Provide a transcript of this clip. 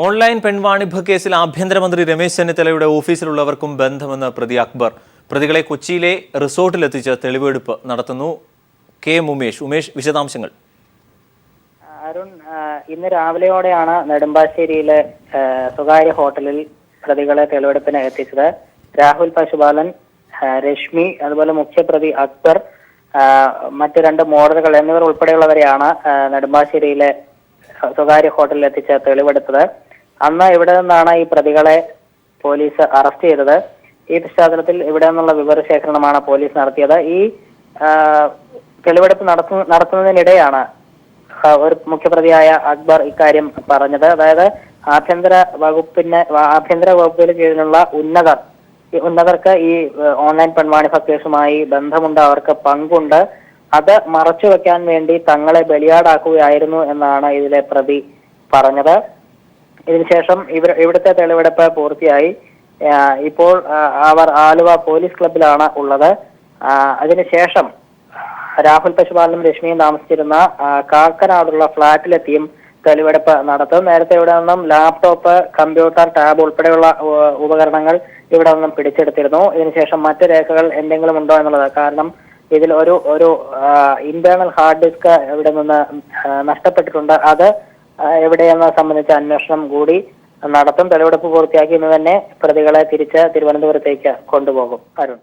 Online പെൺവാണിഭ കേസിൽ ആഭ്യന്തരമന്ത്രി രമേശ് ചെന്നിത്തലയുടെ ഓഫീസിലുള്ളവർക്കും ബന്ധമെന്ന് പ്രതി അക്ബർ. പ്രതികളെ കൊച്ചിയിലെ റിസോർട്ടിലെത്തിച്ച് തെളിവെടുപ്പ് നടത്തുന്നു. കെ ഉമേഷ് വിശദാംശങ്ങൾ. അരുൺ, ഇന്ന് രാവിലെയോടെയാണ് നെടുമ്പാശ്ശേരിയിലെ സ്വകാര്യ ഹോട്ടലിൽ പ്രതികളെ തെളിവെടുപ്പിന് എത്തിച്ചത്. രാഹുൽ പശുപാലൻ, രശ്മി, അതുപോലെ മുഖ്യപ്രതി അക്ബർ, മറ്റ് രണ്ട് മോഡലുകൾ എന്നിവർ ഉൾപ്പെടെയുള്ളവരെയാണ് നെടുമ്പാശ്ശേരിയിലെ സ്വകാര്യ ഹോട്ടലിൽ എത്തിച്ച് തെളിവെടുത്തത്. അന്ന് ഇവിടെ നിന്നാണ് ഈ പ്രതികളെ പോലീസ് അറസ്റ്റ് ചെയ്തത്. ഈ പശ്ചാത്തലത്തിൽ ഇവിടെ നിന്നുള്ള വിവരശേഖരണമാണ് പോലീസ് നടത്തിയത്. ഈ തെളിവെടുപ്പ് നടത്തുന്നതിനിടെയാണ് ഒരു മുഖ്യപ്രതിയായ അക്ബർ ഇക്കാര്യം പറഞ്ഞത്. അതായത് ആഭ്യന്തര വകുപ്പിന് കീഴിലുള്ള ഉന്നതർക്ക് ഈ ഓൺലൈൻ പെൺവാണിഭ കേസുമായി ബന്ധമുണ്ട്, അവർക്ക് പങ്കുണ്ട്. അത് മറച്ചുവെക്കാൻ വേണ്ടി തങ്ങളെ ബലിയാടാക്കുകയായിരുന്നു എന്നാണ് ഇതിലെ പ്രതി പറഞ്ഞത്. ഇതിനുശേഷം ഇവിടുത്തെ തെളിവെടുപ്പ് പൂർത്തിയായി. ഇപ്പോൾ അവർ ആലുവ പോലീസ് ക്ലബിലാണ് ഉള്ളത്. അതിനുശേഷം രാഹുൽ പശുപാലനും രശ്മിയും താമസിച്ചിരുന്ന കാക്കനാടുള്ള ഫ്ളാറ്റിലെത്തിയും തെളിവെടുപ്പ് നടത്തും. നേരത്തെ ഇവിടെ നിന്നും ലാപ്ടോപ്പ്, കമ്പ്യൂട്ടർ, ടാബ് ഉൾപ്പെടെയുള്ള ഉപകരണങ്ങൾ ഇവിടെ നിന്നും പിടിച്ചെടുത്തിരുന്നു. ഇതിനുശേഷം മറ്റു രേഖകൾ എന്തെങ്കിലും ഉണ്ടോ എന്നുള്ളത്, കാരണം ഇതിൽ ഒരു ഇന്റേണൽ ഹാർഡ് ഡിസ്ക് ഇവിടെ നിന്ന് നഷ്ടപ്പെട്ടിട്ടുണ്ട്. അത് എവിടെയെന്ന് സംബന്ധിച്ച അന്വേഷണം കൂടി നടത്തും. തെളിവെടുപ്പ് പൂർത്തിയാക്കി ഇന്ന് തന്നെ പ്രതികളെ തിരിച്ച് തിരുവനന്തപുരത്തേക്ക് കൊണ്ടുപോകും. അരുൺ.